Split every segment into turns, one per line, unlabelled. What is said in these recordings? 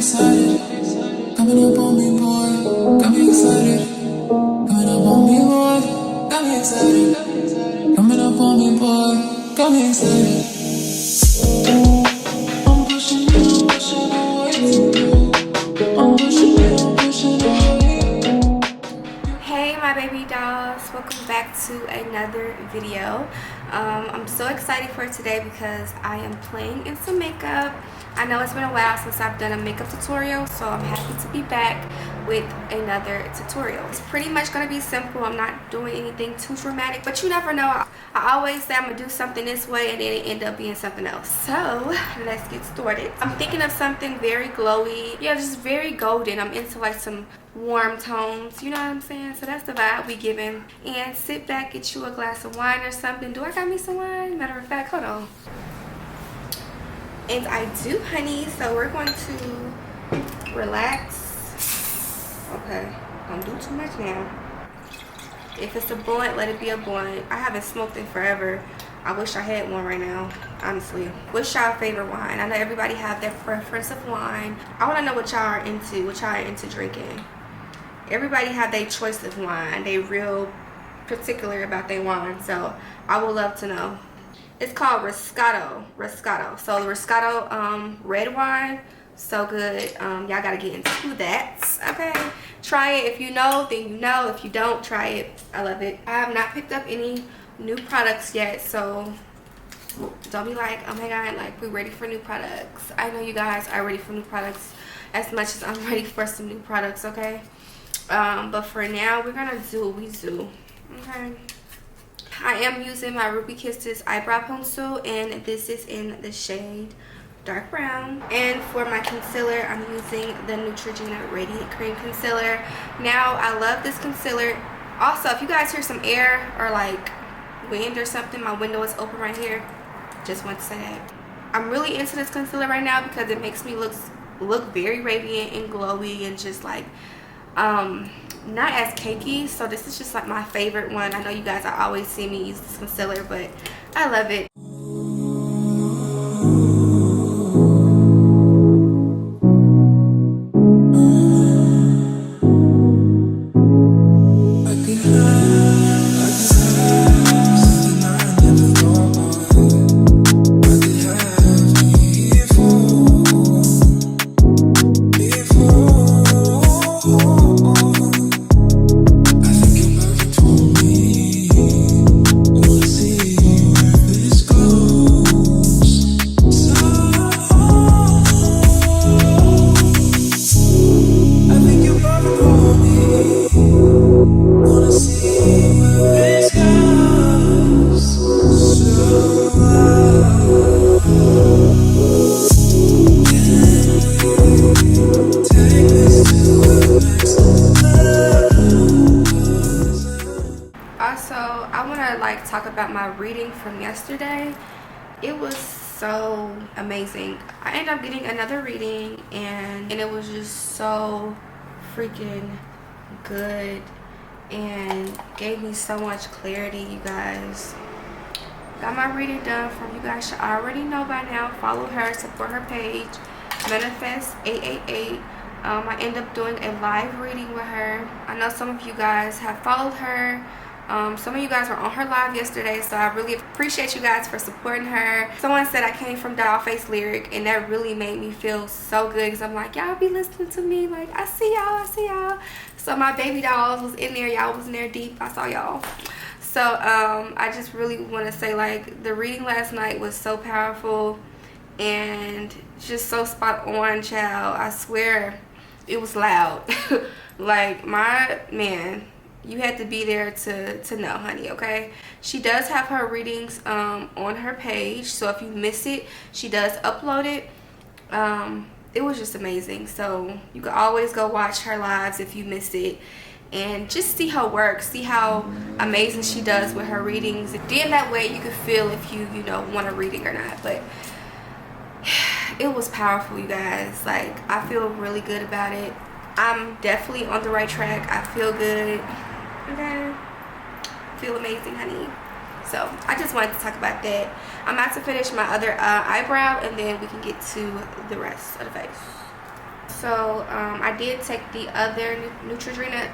excited. Coming up on me, boy. Got me excited. Coming up on me, boy. Got me excited. Coming up on me, boy. Got me excited. I'm pushing away from you. I'm pushing away.
Hey my baby dolls, welcome back to another video. I'm so excited for today because I am playing in some makeup. I know it's been a while since I've done a makeup tutorial, so I'm happy to be back with another tutorial. It's pretty much going to be simple. I'm not doing anything too dramatic, but you never know. I always say I'm going to do something this way and then it end up being something else. So let's get started. I'm thinking of something very glowy. Yeah, just very golden. I'm into like some warm tones, you know what I'm saying? So that's the vibe we giving. And sit back, get you a glass of wine or something. Do I got me some wine? Matter of fact, hold on. And I do, honey. So we're going to relax. Okay, don't do too much now. If it's a blunt, let it be a blunt. I haven't smoked in forever. I wish I had one right now, honestly. What's y'all favorite wine? I know everybody have their preference of wine. I want to know what y'all are into, drinking. Everybody have their choice of wine. They real particular about their wine, so I would love to know. It's called Roscato. So the Roscato red wine, so good. Y'all gotta get into that. Okay, try it. If you know, then you know. If you don't, try it. I love it. I have not picked up any new products yet, so don't be like, oh my god, like we're ready for new products. I know you guys are ready for new products as much as I'm ready for some new products. Okay, but for now we're gonna do what we do. Okay, I am using my Ruby Kisses eyebrow pencil, and this is in the shade dark brown. And for my concealer, I'm using the Nuetrogena Radiant Cream Concealer. Now I love this concealer. Also, if you guys hear some air or like wind or something, my window is open right here. Just want to say that I'm really into this concealer right now because it makes me look very radiant and glowy and just like not as cakey. So this is just like my favorite one. I know you guys are always seeing me use this concealer, but I love it. Talk about my reading from yesterday. It was so amazing. I ended up getting another reading and it was just so freaking good and gave me so much clarity. You guys, got my reading done from, you guys should already know by now. Follow her, support her page, Manifest 888. I ended up doing a live reading with her. I know some of you guys have followed her. Some of you guys were on her live yesterday, so I really appreciate you guys for supporting her. Someone said I came from Dollface Lyric, and that really made me feel so good because I'm like, y'all be listening to me, like I see y'all. So my baby dolls was in there, y'all was in there deep. I saw y'all. So I just really want to say, like, the reading last night was so powerful and just so spot on, child. I swear it was loud. Like, my man, you had to be there to know, honey. Okay, she does have her readings on her page, so if you miss it, she does upload it. It was just amazing, so you can always go watch her lives if you missed it and just see her work, see how amazing she does with her readings. Then that way you can feel if you know, want a reading or not. But it was powerful, you guys. Like, I feel really good about it. I'm definitely on the right track. I feel good. Okay, feel amazing, honey. So I just wanted to talk about that. I'm about to finish my other eyebrow and then we can get to the rest of the face. So I did take the other Nuetrogena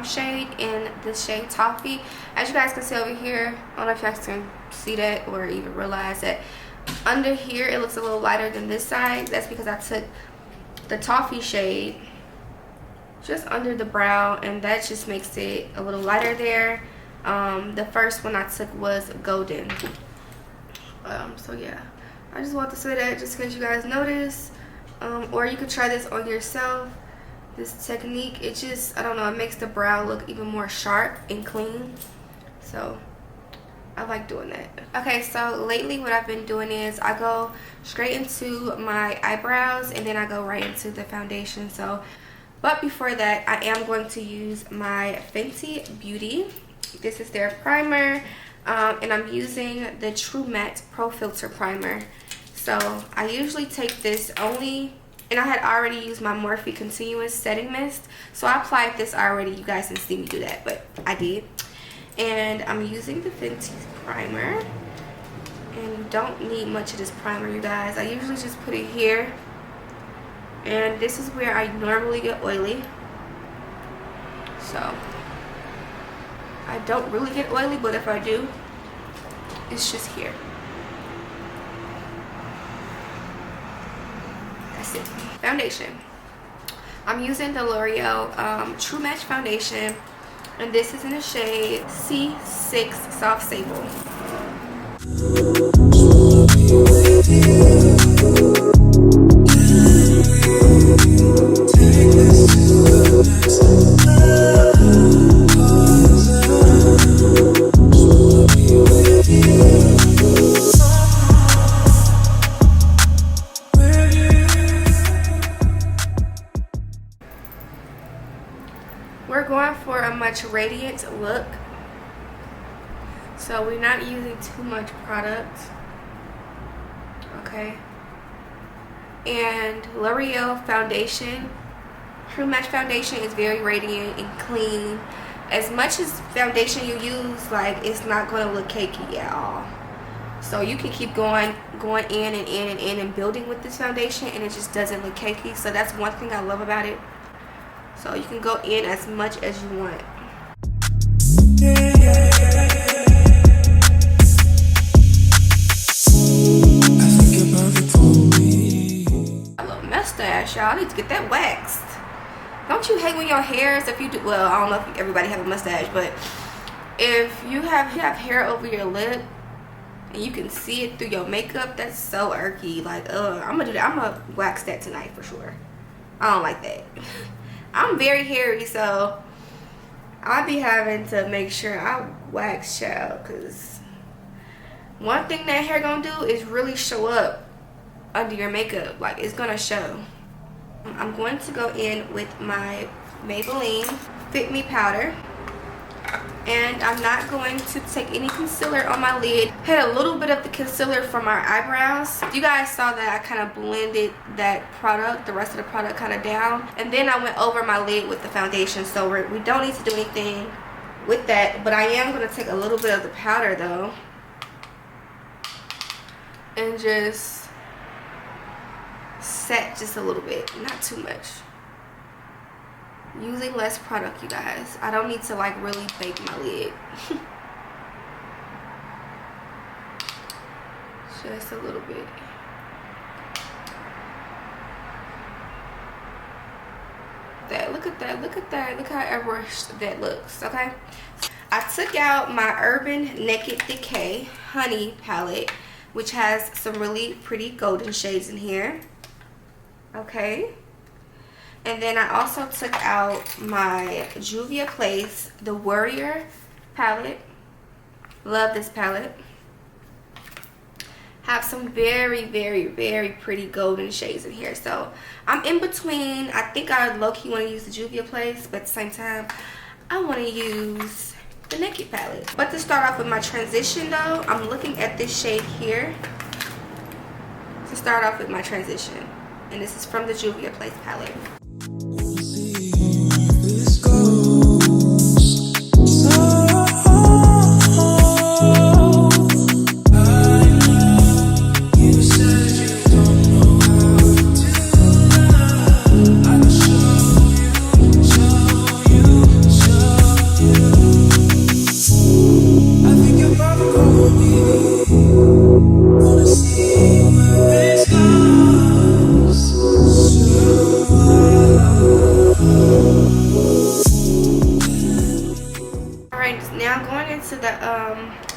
shade in the shade Toffee. As you guys can see over here, I don't know if you guys can see that or even realize that under here it looks a little lighter than this side. That's because I took the Toffee shade just under the brow, and that just makes it a little lighter there. The first one I took was golden. So yeah, I just want to say that just in case you guys notice. Or you could try this on yourself. This technique, it just, I don't know, it makes the brow look even more sharp and clean. So I like doing that. Okay, so lately what I've been doing is I go straight into my eyebrows and then I go right into the foundation. So, but before that, I am going to use my Fenty Beauty. This is their primer, and I'm using the True Matte Pro Filter Primer. So I usually take this only, and I had already used my Morphe Continuous Setting Mist. So I applied this already. You guys didn't see me do that, but I did. And I'm using the Fenty primer. And you don't need much of this primer, you guys. I usually just put it here. And this is where I normally get oily. So I don't really get oily, but if I do, it's just here. That's it. Foundation. I'm using the L'Oreal True Match Foundation, and this is in the shade C6 Soft Sable. We're going for a much radiant look, so we're not using too much product, okay? And L'Oreal foundation, True Match foundation, is very radiant and clean. As much as foundation you use, like, it's not going to look cakey at all. So you can keep going in and in and in and building with this foundation, and it just doesn't look cakey. So that's one thing I love about it. So you can go in as much as you want. A little mustache, y'all. I need to get that waxed. Don't you hate when your hair is, if you do, well, I don't know if everybody have a mustache, but if you have hair over your lip and you can see it through your makeup, that's so irky. Like, I'm gonna do that. I'm gonna wax that tonight for sure. I don't like that. I'm very hairy, so I'll be having to make sure I wax, child, because one thing that hair gonna do is really show up under your makeup. Like, it's gonna show. I'm going to go in with my Maybelinne Fit Me powder, and I'm not going to take any concealer on my lid. Had a little bit of the concealer from our eyebrows. You guys saw that I kind of blended that product, the rest of the product, kind of down, and then I went over my lid with the foundation. So we don't need to do anything with that, but I am going to take a little bit of the powder though and just set just a little bit, not too much. Using less product, you guys. I don't need to like really bake my lid. Just a little bit. That, look at that, look at that. Look how airbrushed that looks, okay? I took out my Urban Naked Decay Honey palette, which has some really pretty golden shades in here. Okay. And then I also took out my Juvia Place, the Warrior palette. Love this palette. Have some very, very, very pretty golden shades in here. So I'm in between. I think I low-key want to use the Juvia Place, but at the same time, I want to use the Naked palette. But to start off with my transition though, I'm looking at this shade here to start off with my transition. And this is from the Juvia Place palette.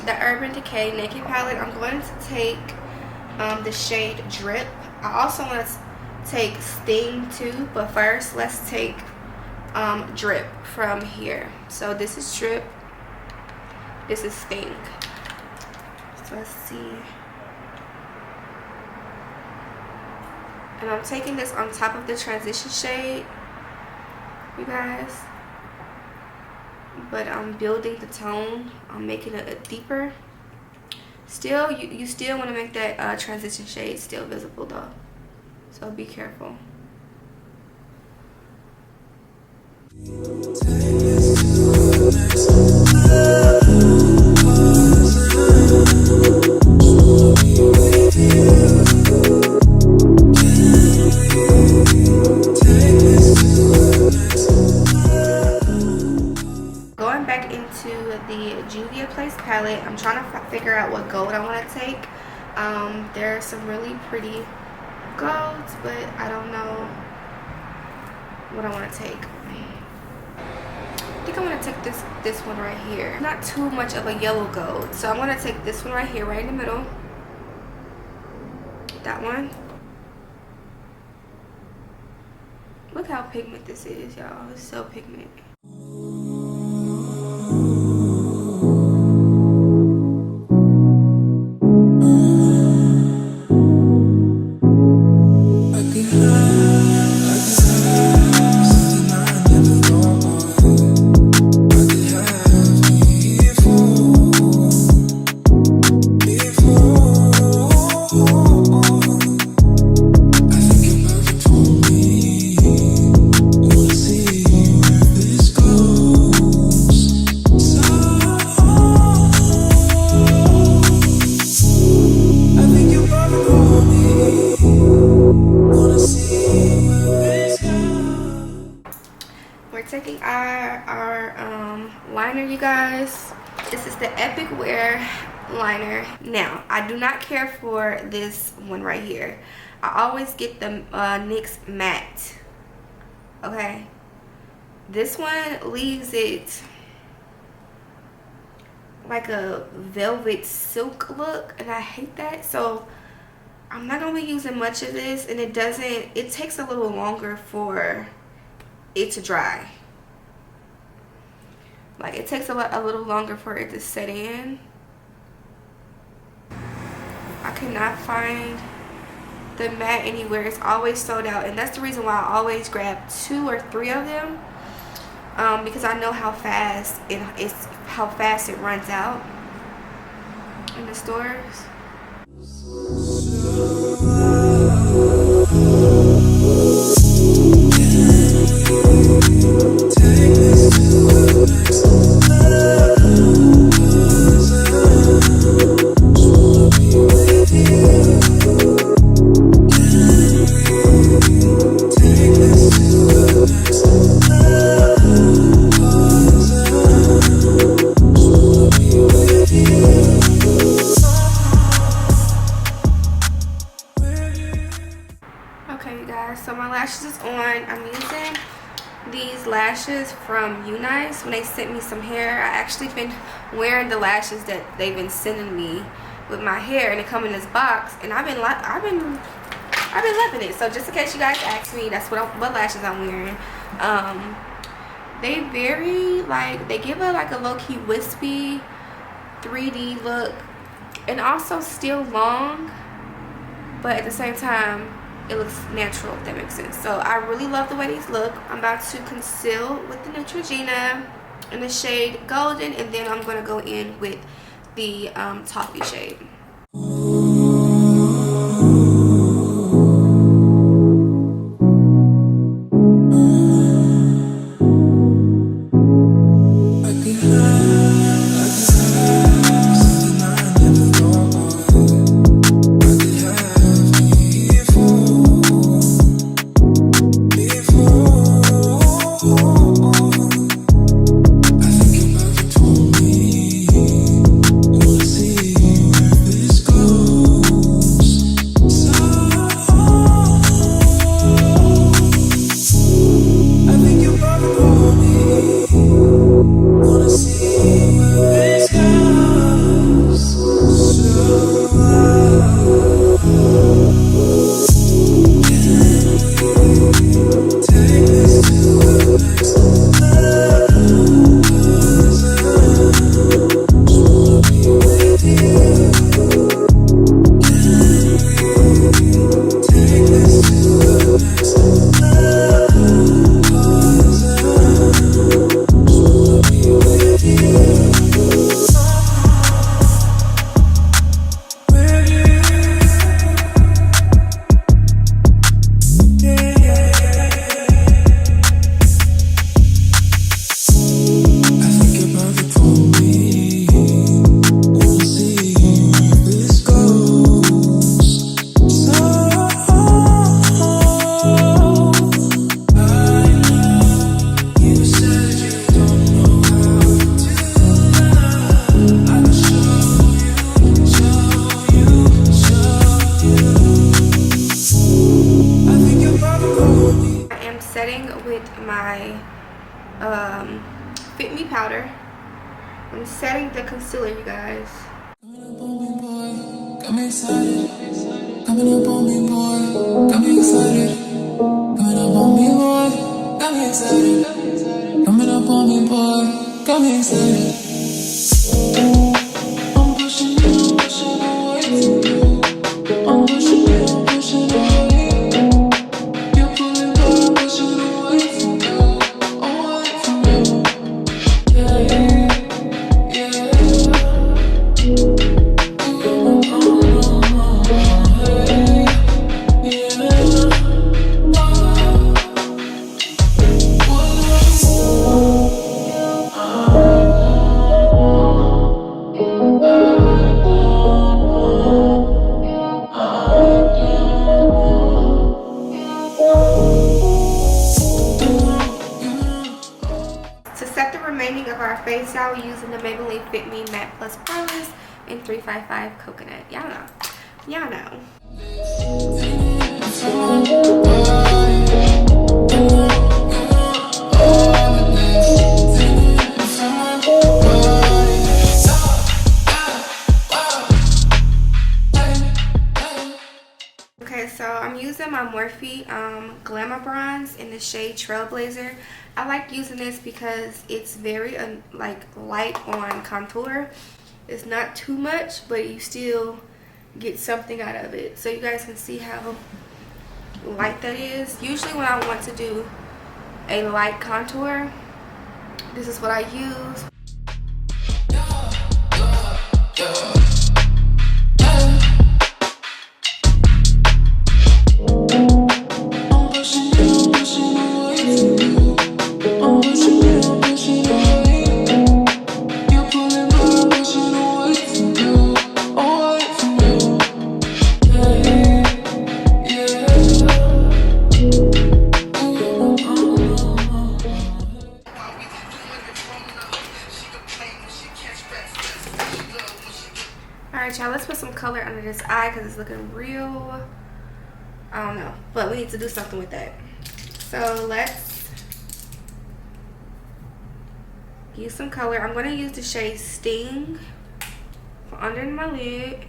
the Urban Decay Naked Palette. I'm going to take the shade Drip. I also want to take Sting too, but first let's take Drip from here. So this is Drip, this is Sting. So let's see. And I'm taking this on top of the transition shade, you guys. But I'm building the tone. I'm making it deeper. Still, you still want to make that transition shade still visible though. So be careful. Going back into the Juvia Place palette, I'm trying to figure out what gold I want to take. There are some really pretty golds, but I don't know what I want to take. I think I'm going to take this one right here. Not too much of a yellow gold, so I'm going to take this one right here, right in the middle. That one. Look how pigment this is, y'all. It's so pigment. Taking our liner, you guys. This is the Epic Wear liner. Now, I do not care for this one right here. I always get the NYX matte. Okay, this one leaves it like a velvet silk look, and I hate that. So I'm not gonna be using much of this, and it takes a little longer for it to dry. Like, it takes a little longer for it to set in. I cannot find the matte anywhere. It's always sold out, and that's the reason why I always grab 2 or 3 of them, because I know how fast it runs out in the stores. Okay, you guys, so my lashes is on. I'm using these lashes from NYX. When they sent me some hair, I actually been wearing the lashes that they've been sending me with my hair, and it come in this box, and I've been loving it. So just in case you guys ask me, that's what lashes I'm wearing. They vary, like, they give a like a low-key wispy 3D look, and also still long, but at the same time it looks natural, if that makes sense. So I really love the way these look. I'm about to conceal with the Nuetrogena in the shade Golden, and then I'm going to go in with the Toffee shade. setting with my Fit Me powder. I'm setting the concealer, you guys.
Got me excited. Coming up on me, boy. Got me excited. Coming up on me, boy. Got me excited. Coming up on me, boy. Got me excited. I'm pushing you, pushing away from you. I'm pushing you, pushing away. You're pulling back, pushing away from you. Away from you. Yeah, yeah.
To set the remaining of our face out, we're using the Maybelinne Fit Me Matte Plus Poorless in 355 Coconut. Y'all know. Y'all know. Okay, so I'm using my Morphe Glamabronze in the shade Trailblazer. I like using this because it's very like light on contour. It's not too much, but you still get something out of it. So you guys can see how light that is. Usually when I want to do a light contour, this is what I use. Alright, y'all, let's put some color under this eye because it's looking real, I don't know, but we need to do something with that. So let's use some color. I'm going to use the shade Sting for under my lid.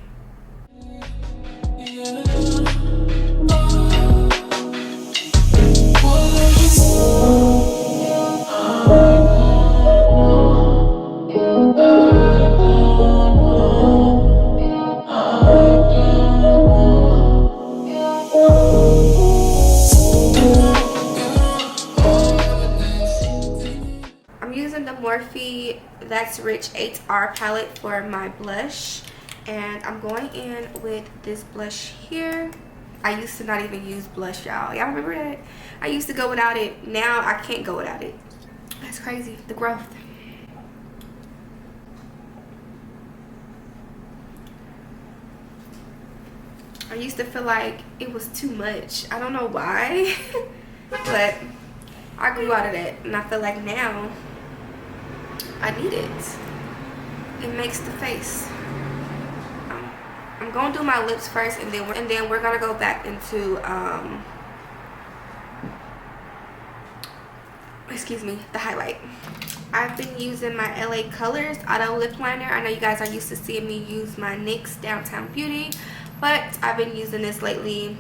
Morphe That's Rich 8R palette for my blush, and I'm going in with this blush here. I used to not even use blush, y'all. Y'all remember that? I used to go without it. Now I can't go without it. That's crazy, the growth. I used to feel like it was too much. I don't know why, but I grew out of that, and I feel like now I need it. It makes the face. I'm gonna do my lips first, and then we're gonna go back into excuse me, the highlight. I've been using my LA Colors Auto Lip Liner. I know you guys are used to seeing me use my NYX Downtown Beauty, but I've been using this lately,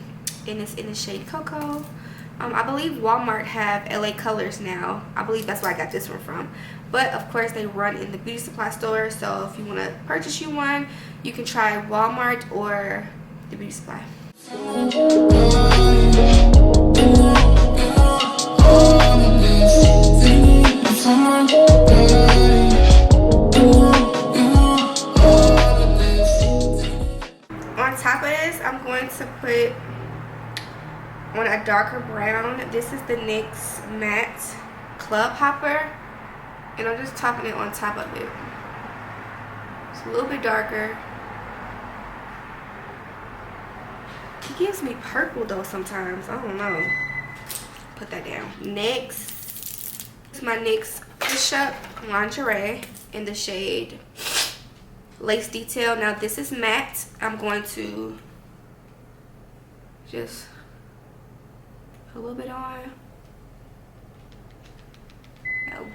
and it's in the shade Cocoa. I believe Walmart have LA Colors now. I believe that's where I got this one from. But of course they run in the beauty supply store, so if you want to purchase you one, you can try Walmart or the beauty supply. On top of this, I'm going to put on a darker brown. This is the NYX Matte Club Hopper, and I'm just topping it on top of it. It's a little bit darker. It gives me purple though sometimes. I don't know. Put that down. Next is my NYX Push Up Lingerie in the shade Lace Detail. Now this is matte. I'm going to just put a little bit on.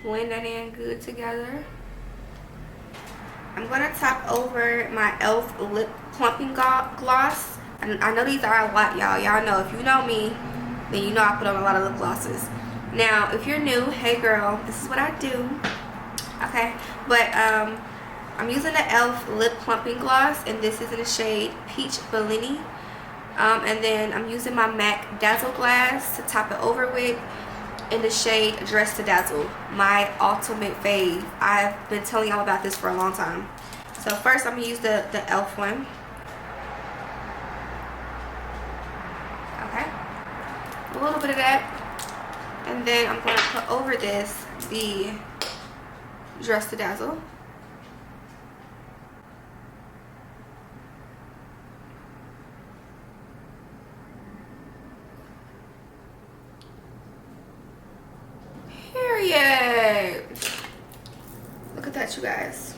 blend that in good together. I'm gonna top over my E.L.F. lip plumping gloss. I know these are a lot, y'all. Y'all know, if you know me, then you know I put on a lot of lip glosses. Now, if you're new, hey girl, this is what I do. Okay, but I'm using the E.L.F. lip plumping gloss, and this is in the shade Peach Bellini. And then I'm using my MAC Dazzle Glass to top it over with in the shade Dress to Dazzle, my ultimate fave. I've been telling y'all about this for a long time. So first I'm gonna use the E.L.F. one. Okay, a little bit of that, and then I'm going to put over this the Dress to Dazzle. Period. Look at that, you guys.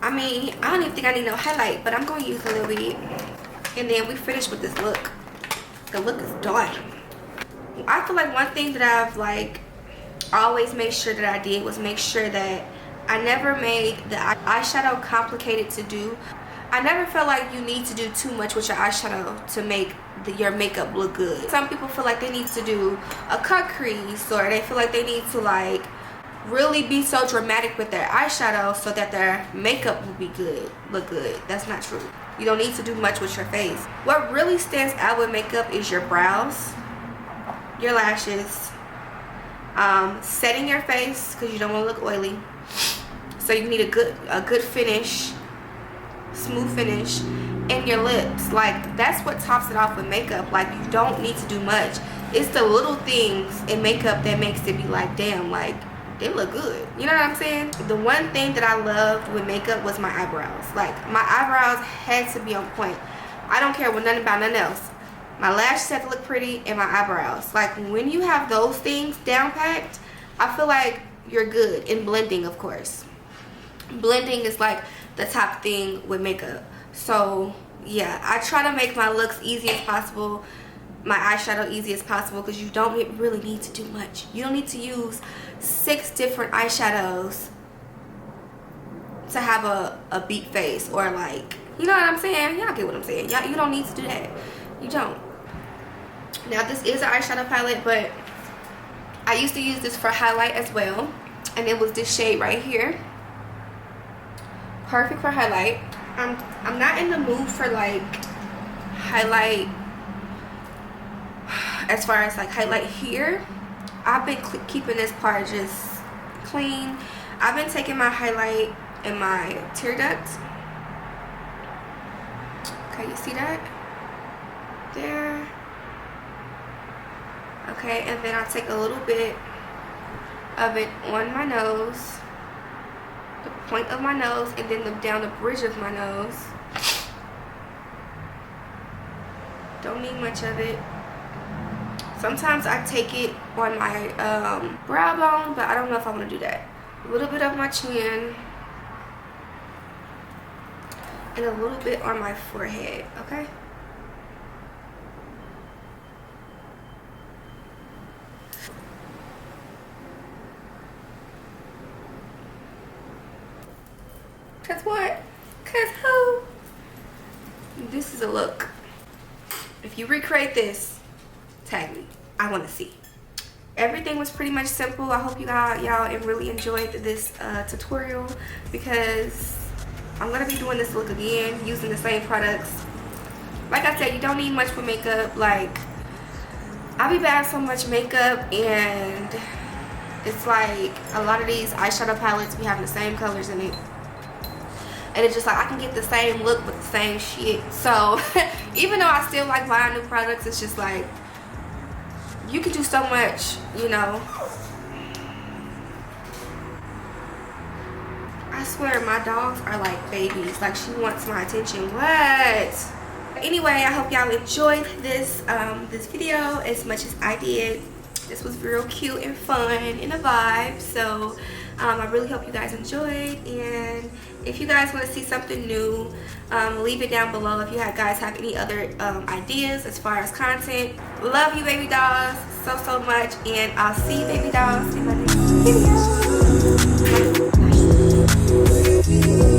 I mean, I don't even think I need no highlight, but I'm going to use a little bit. And then we finish with this look. The look is done. I feel like one thing that I've like always made sure that I did was make sure that I never made the eyeshadow complicated to do. I never felt like you need to do too much with your eyeshadow to make your makeup look good. Some people feel like they need to do a cut crease, or they feel like they need to like really be so dramatic with their eyeshadow so that their makeup will be good, look good. That's not true. You don't need to do much with your face. What really stands out with makeup is your brows, your lashes, setting your face because you don't want to look oily. So you need a good finish, smooth finish, and your lips. Like, that's what tops it off with makeup. Like, you don't need to do much. It's the little things in makeup that makes it be like, damn, like, they look good. You know what I'm saying? The one thing that I loved with makeup was my eyebrows. Like, my eyebrows had to be on point. I don't care nothing about nothing else. My lashes had to look pretty, and my eyebrows. Like, when you have those things down packed, I feel like you're good. In blending, of course. Blending is like the top thing with makeup. So yeah, I try to make my looks easy as possible, my eyeshadow easy as possible, because you don't really need to do much. You don't need to use 6 different eyeshadows to have a beat face, or like, you know what I'm saying? Y'all get what I'm saying. You don't need to do that. You don't. Now, this is an eyeshadow palette, but I used to use this for highlight as well, and it was this shade right here. Perfect for highlight. I'm not in the mood for like highlight as far as like highlight here. I've been keeping this part just clean. I've been taking my highlight in my tear duct. Okay, you see that? There. Okay, and then I'll take a little bit of it on my nose, the point of my nose, and then down the bridge of my nose. Don't need much of it. Sometimes I take it on my brow bone, but I don't know if I want to do that. A little bit of my chin, and a little bit on my forehead, okay? Cause what? Cause who? This is a look. If you recreate this, tag me. I want to see. Everything was pretty much simple. I hope y'all really enjoyed this tutorial, because I'm gonna be doing this look again using the same products. Like I said, you don't need much for makeup. Like, I be buying so much makeup, and it's like a lot of these eyeshadow palettes be having the same colors in it. And it's just like, I can get the same look with the same shit. So even though I still like buying new products, it's just like, you can do so much, you know. I swear, my dogs are like babies. Like, she wants my attention. What? Anyway, I hope y'all enjoyed this this video as much as I did. This was real cute and fun and a vibe. So I really hope you guys enjoyed, and if you guys want to see something new, leave it down below. If you guys have any other ideas as far as content. Love you, baby dolls, so much, and I'll see you, baby dolls, in my next video.